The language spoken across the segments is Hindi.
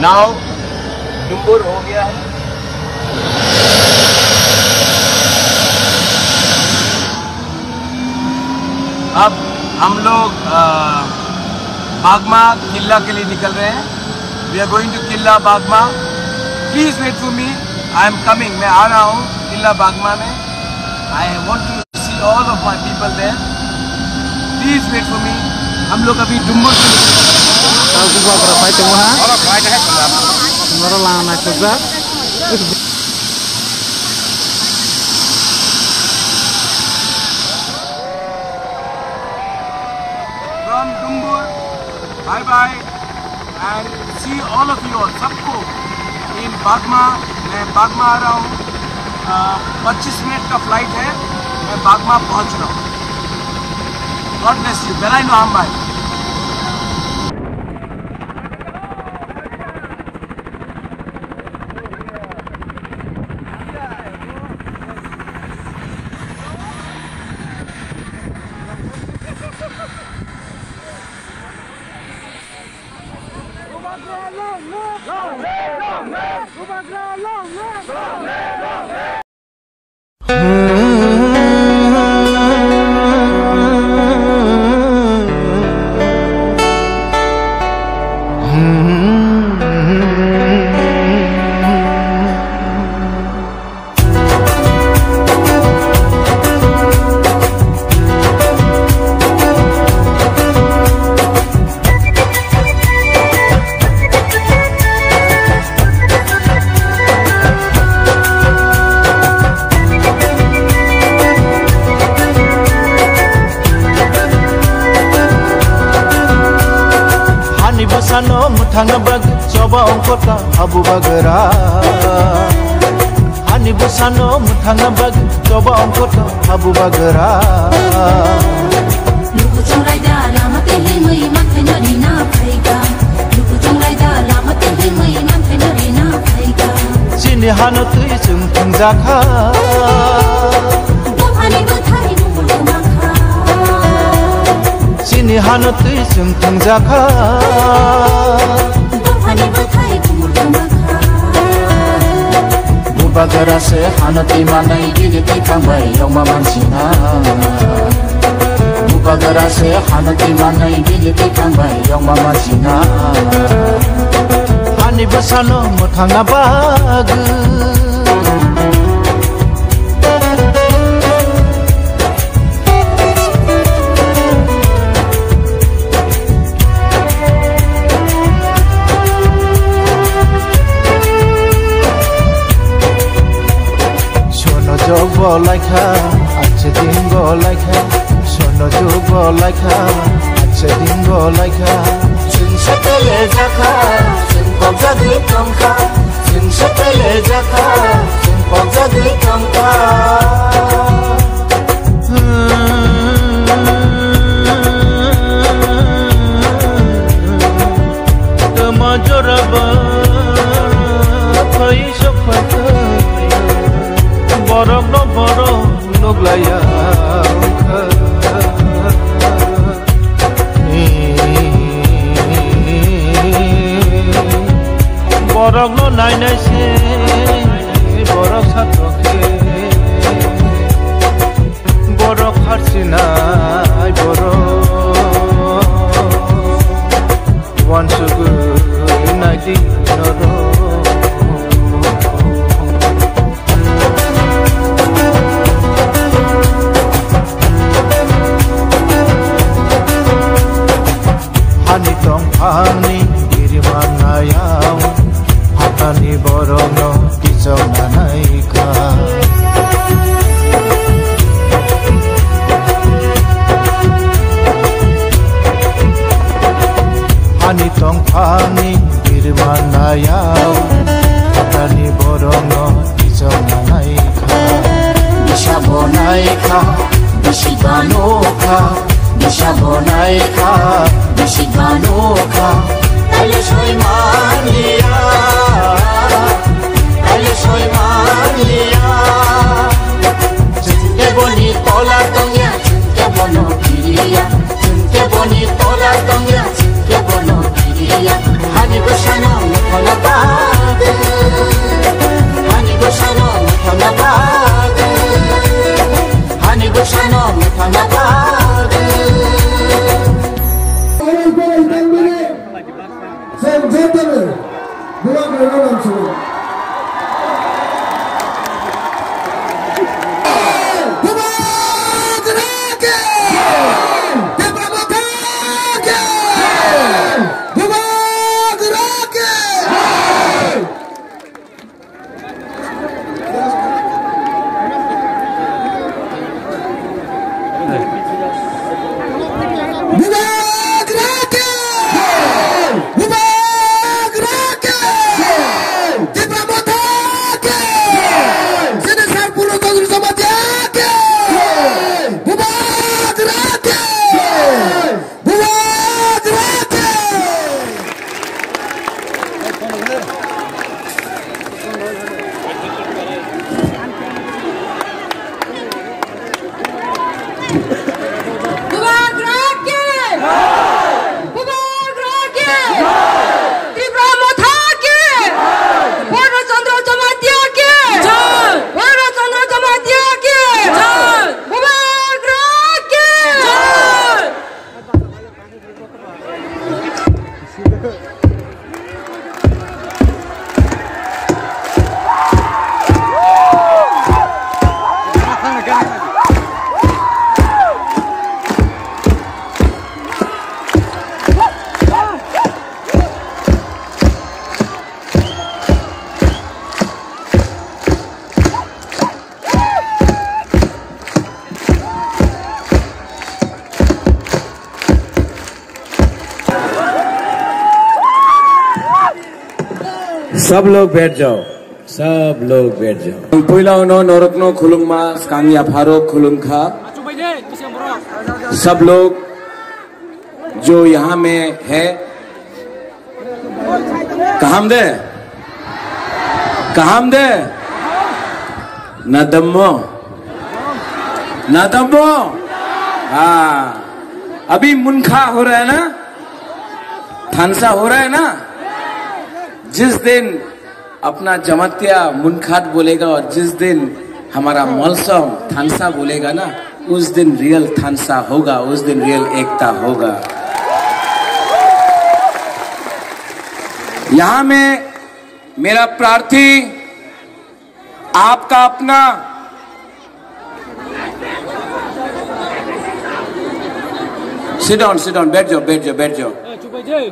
नाव डुम्बुर हो गया है। अब हम लोग बागमा किला के लिए निकल रहे हैं। We are going to Killa Bagma. Please wait for me, I am coming. मैं आ रहा हूँ किला बागमा में। I want to see all of my people there. Please wait for me. हम लोग अभी डुम्बुर से from Dumbur, bye bye and see all of you all, सबको इन बागमा। मैं बागमा आ रहा हूँ। 25 मिनट का फ्लाइट है। मैं बागमा पहुँच रहा हूँ। God bless you. बेलाई नो हम भाई। Sano mutanga bag coba ongkota abu bagera. Hani busano mutanga bag coba ongkota abu bagera. Luku chongai da lama tele mai manthena rina phaiga. Luku chongai da lama tele mai manthena rina phaiga. Sini hano tui chung chung jakha. Hani buthai bulu makha. Sini hano tui chung chung jakha. Bagara se hanati manai giliti kambai yoma mansina. Bagara se hanati manai giliti kambai yoma mansina. Hani basano muthanga bag. Bolaika, ache din bolaika, sono jo bolaika, ache din bolaika. Sun sepele jaka, sun pogja di kamka, sun sepele jaka, sun pogja di kamka. Tama joraba, koi sokata. Borok no borok nuglaya ukha. Borok no nai nai se borok satokhe. Borok harsinai borok once good night noro. Hani dirimanayau hatani borono tizonanaika. Hani tongphani dirimanayau hatani borono tizonanaika. Bishabonaika bishibanoka. Bishabonaika bishibanoka. Dale soy Maria, dale soy Maria. Qué bonito la doña, qué bueno quería. Qué bonito la doña, qué bueno quería. Hani bashano, सब लोग बैठ जाओ, सब लोग बैठ जाओ। पहिला उनो नरत्नो खुलुममा स्कांगिया फारूक खुलुमखा। सब लोग जो यहाँ में है कहाम दे ना दम्मो। हाँ, अभी मुनखा हो रहा है ना, थानसा हो रहा है ना। जिस दिन अपना जमतिया मुनखात बोलेगा और जिस दिन हमारा मौसम थानसा बोलेगा ना, उस दिन रियल थानसा होगा, उस दिन रियल एकता होगा। यहां में मेरा प्रार्थी आपका अपना सिट डाउन, बैठ जाओ।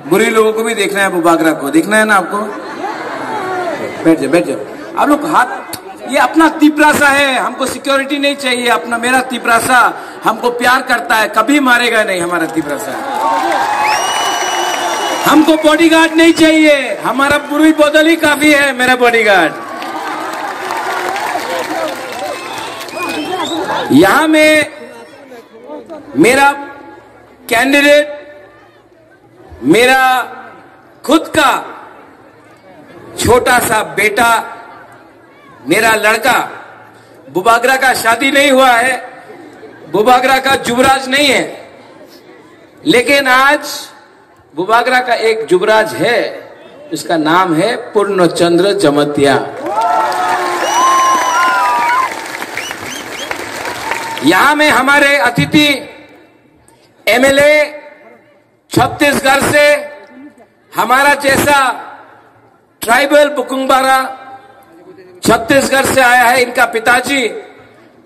बुरी लोगों को भी देखना है, बुबागरा को देखना है ना आपको। बैठ जाओ आप लोग। हाथ, ये अपना तिपरासा है, हमको सिक्योरिटी नहीं चाहिए। अपना मेरा तिपरासा हमको प्यार करता है, कभी मारेगा नहीं हमारा तिपरासा। हमको बॉडीगार्ड नहीं चाहिए, हमारा बुरी बदल ही काफी है मेरा बॉडीगार्ड। यहां में मेरा कैंडिडेट, मेरा खुद का छोटा सा बेटा, मेरा लड़का, बुबागरा का शादी नहीं हुआ है, बुबागरा का युवराज नहीं है, लेकिन आज बुबागरा का एक युवराज है, उसका नाम है पूर्णचंद्र जमतिया। यहां में हमारे अतिथि एमएलए छत्तीसगढ़ से, हमारा जैसा ट्राइबल बुकुंबारा छत्तीसगढ़ से आया है। इनका पिताजी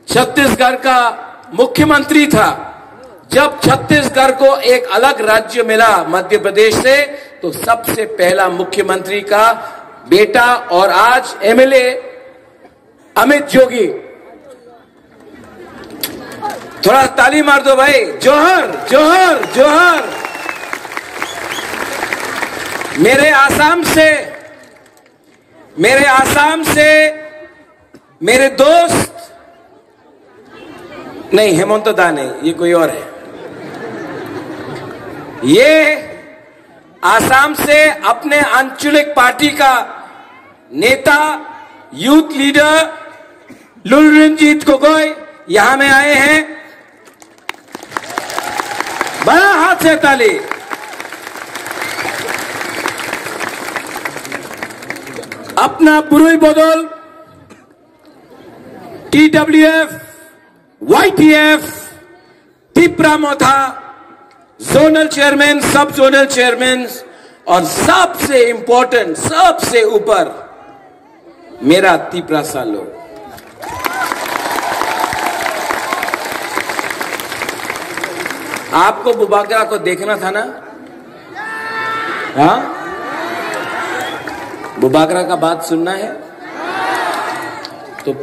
छत्तीसगढ़ का मुख्यमंत्री था। जब छत्तीसगढ़ को एक अलग राज्य मिला मध्य प्रदेश से, तो सबसे पहला मुख्यमंत्री का बेटा और आज एमएलए अमित जोगी। थोड़ा ताली मार दो भाई, जोहर जोहर जोहर। मेरे आसाम से मेरे दोस्त, नहीं हेमंत दा नहीं, ये कोई और है। ये आसाम से अपने आंचलिक पार्टी का नेता, यूथ लीडर लुलरंजीत गोगोई यहां में आए हैं। बड़ा हाथ से ताली। अपना बुरुई बदल, TWF, YTF, तिपरा मोथा, जोनल चेयरमैन, सब जोनल चेयरमैन और सबसे इंपॉर्टेंट, सबसे ऊपर मेरा तिपरासा लोग। आपको बुबागरा को देखना था ना? हाँ, बुबागरा का बात सुनना है तो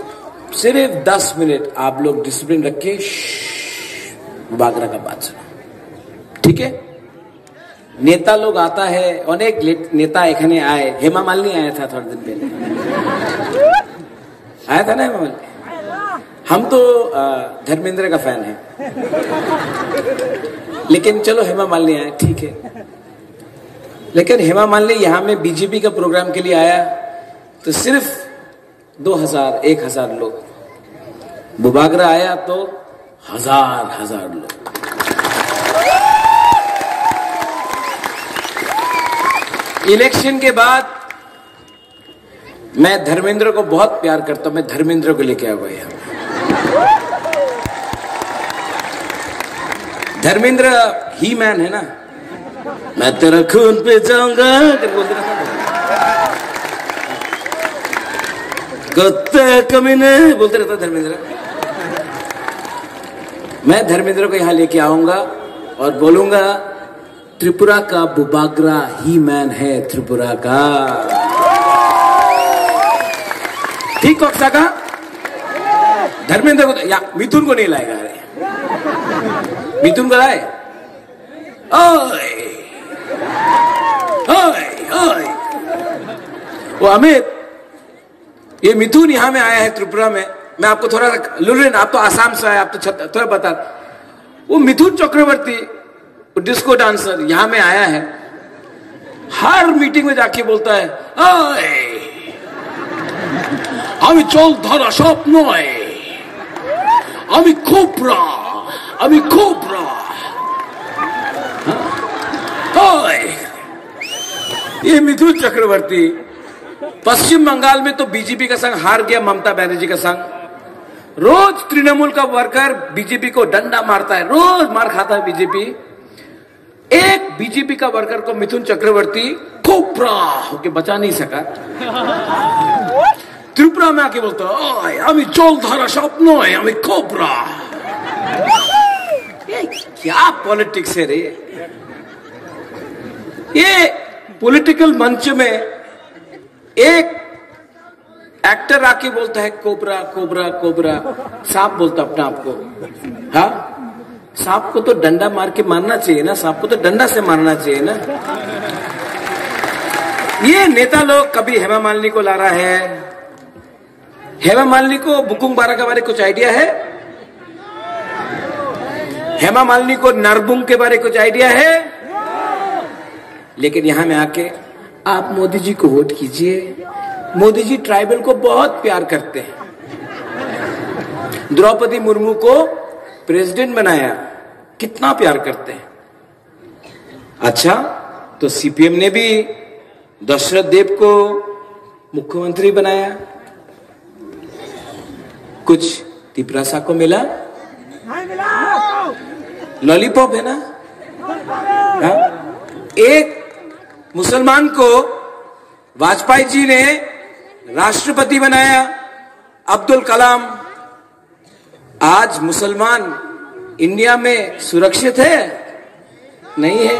सिर्फ 10 मिनट आप लोग डिसिप्लिन रख के बुबागरा का बात सुनो, ठीक है? नेता लोग आता है, अनेक नेता एखने आए। हेमा मालिनी आया था थोड़े दिन पहले, आया था ना हेमा मालिनी। हम तो धर्मेंद्र का फैन है, लेकिन चलो हेमा मालिनी आए, ठीक है। लेकिन हेमा मालिनी यहाँ में बीजेपी का प्रोग्राम के लिए आया तो सिर्फ 2000-1000 लोग, बुबागरा आया तो हजार लोग। इलेक्शन के बाद मैं धर्मेंद्र को बहुत प्यार करता हूं, मैं धर्मेंद्र को लेके आया यहाँ। धर्मेंद्र ही मैन है ना, मैं तेरा खून पे जाऊंगा बोलते रहता। कुत्ते कमीने बोलते रहता धर्मेंद्र। मैं धर्मेंद्र को यहां लेके आऊंगा और बोलूंगा त्रिपुरा का बुबागरा ही मैन है त्रिपुरा का। ठीक कक्षा का धर्मेंद्र को या मिथुन को नहीं लाएगा। अरे मिथुन को लाए। ओए ओए ओए वो अमित, ये मिथुन यहां में आया है त्रिपुरा में। मैं आपको थोड़ा लुरिन, आप तो आसाम से आए, आप तो थोड़ा बता। वो मिथुन चक्रवर्ती डिस्को डांसर यहां में आया है, हर मीटिंग में जाके बोलता है আমি চল ধরা স্বপ্ন আমি কোবরা আমি কোবरा। ये मिथुन चक्रवर्ती पश्चिम बंगाल में तो बीजेपी का संग हार गया, ममता बनर्जी का संग। रोज तृणमूल का वर्कर बीजेपी को डंडा मारता है, रोज मार खाता है बीजेपी। एक बीजेपी का वर्कर को मिथुन चक्रवर्ती कोबरा होके बचा नहीं सका। त्रिपुरा में आके बोलता है अभी चोल धारा स्वप्न है अभी कोबरा। क्या पॉलिटिक्स है रे। ये पॉलिटिकल मंच में एक एक्टर आके बोलता है कोबरा कोबरा कोबरा। सांप बोलता अपना आपको। हाँ, सांप को तो डंडा मार के मारना चाहिए ना, सांप को तो डंडा से मारना चाहिए ना। ये नेता लोग कभी हेमा मालिनी को ला रहा है। हेमा मालिनी को बुकुंग बारा के बारे कुछ आइडिया है? हेमा मालिनी को नरबुंग के बारे कुछ आइडिया है? लेकिन यहां में आके आप मोदी जी को वोट कीजिए। मोदी जी ट्राइबल को बहुत प्यार करते हैं। द्रौपदी मुर्मू को प्रेसिडेंट बनाया, कितना प्यार करते हैं। अच्छा, तो सीपीएम ने भी दशरथ देव को मुख्यमंत्री बनाया। कुछ तिपरासा को मिला? लॉलीपॉप है ना। हा? एक मुसलमान को वाजपेयी जी ने राष्ट्रपति बनाया, अब्दुल कलाम। आज मुसलमान इंडिया में सुरक्षित है? नहीं है।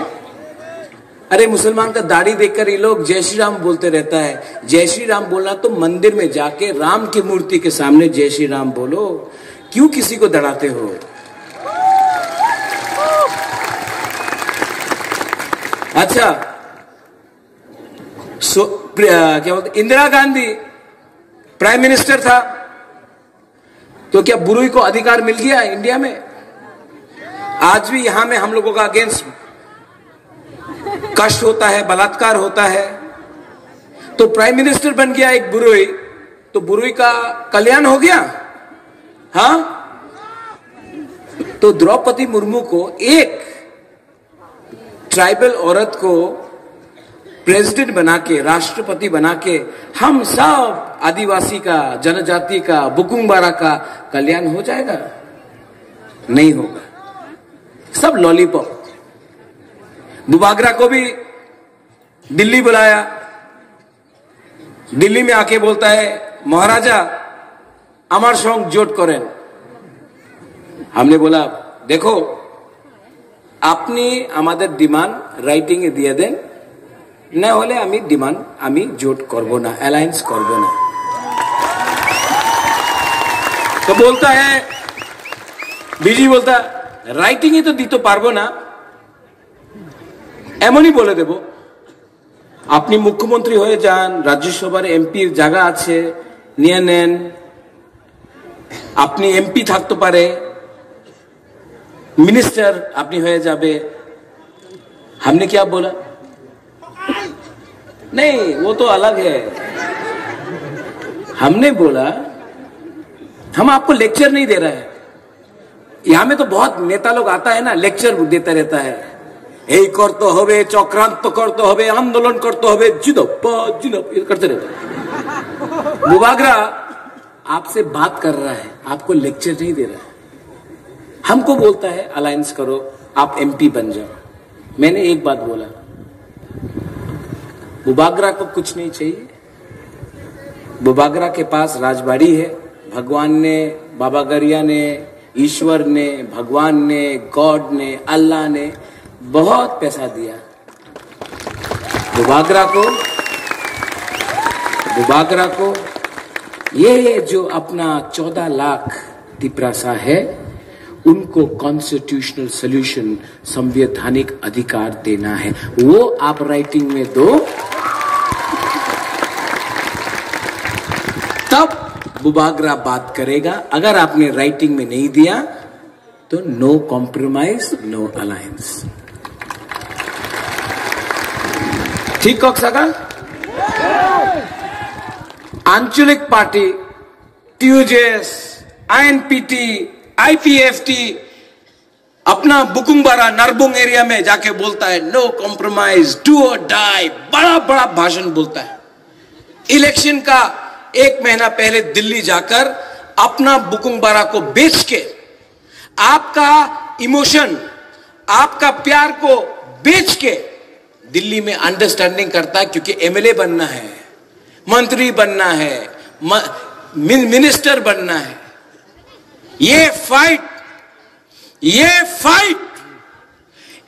अरे मुसलमान का दाढ़ी देखकर ये लोग जय श्री राम बोलते रहता है। जय श्री राम बोलना तो मंदिर में जाके राम की मूर्ति के सामने जय श्री राम बोलो, क्यों किसी को डराते हो। अच्छा, क्या बोलते, इंदिरा गांधी प्राइम मिनिस्टर था तो क्या बुरुई को अधिकार मिल गया इंडिया में? आज भी यहां में हम लोगों का अगेंस्ट कष्ट होता है, बलात्कार होता है। तो प्राइम मिनिस्टर बन गया एक बुरुई, तो बुरुई का कल्याण हो गया। हाँ, तो द्रौपदी मुर्मू को, एक ट्राइबल औरत को प्रेसिडेंट बना के, राष्ट्रपति बना के हम सब आदिवासी का, जनजाति का, बुकुंग बारा का कल्याण हो जाएगा? नहीं होगा। सब लॉलीपॉप। बुबागरा को भी दिल्ली बुलाया, दिल्ली में आके बोलता है महाराजा আমার সঙ্গ জোট করেন। हमने बोला देखो আপনি আমাদের ডিমান্ড রাইটিং এ দিয়ে দেন, না হলে আমি ডিমান্ড আমি জোট করব না, অ্যালায়েন্স করব না। तो बोलता है बीजी बोलता রাইটিং এ তো দিতে পারবো না, এমনই বলে দেব আপনি মুখ্যমন্ত্রী হয়ে যান, রাজ্যসভার এমপির জায়গা আছে নিয়ে নেন, আপনি এমপি থাকতে পারে, मिनिस्टर अपनी हो जाबे। हमने क्या बोला? नहीं, वो तो अलग है। हमने बोला हम आपको लेक्चर नहीं दे रहे हैं। यहां में तो बहुत नेता लोग आता है ना, लेक्चर देता रहता है, এই করতে হবে, চক্রান্ত করতে হবে, आंदोलन करते হবে, जिंदाबाद करते रहता है। बुबागरा आपसे बात कर रहा है, आपको लेक्चर नहीं दे रहा है। हमको बोलता है अलायंस करो, आप एमपी बन जाओ। मैंने एक बात बोला, बुबागरा को कुछ नहीं चाहिए। बुबागरा के पास राजबाड़ी है। भगवान ने, बाबा गरिया ने, ईश्वर ने, भगवान ने, गॉड ने, अल्लाह ने बहुत पैसा दिया बुबागरा को। ये जो अपना 14 लाख तिपरासा है, उनको कॉन्स्टिट्यूशनल सोल्यूशन, संवैधानिक अधिकार देना है। वो आप राइटिंग में दो, तब बुबागरा बात करेगा। अगर आपने राइटिंग में नहीं दिया तो नो कॉम्प्रोमाइज, नो अलायंस। ठीक कह सका? आंचलिक पार्टी, टीयूजेएस, आईएनपीटी, आईपीएफटी अपना बुकुंगबारा नरबुंग एरिया में जाके बोलता है नो कॉम्प्रोमाइज, डू और डाई, बड़ा बड़ा भाषण बोलता है। इलेक्शन का 1 महीना पहले दिल्ली जाकर अपना बुकुंगबारा को बेच के, आपका इमोशन, आपका प्यार को बेच के दिल्ली में अंडरस्टैंडिंग करता है, क्योंकि एमएलए बनना है, मंत्री बनना है, मिनिस्टर बनना है। ये फाइट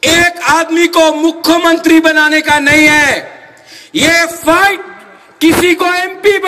एक आदमी को मुख्यमंत्री बनाने का नहीं है। ये फाइट किसी को एमपी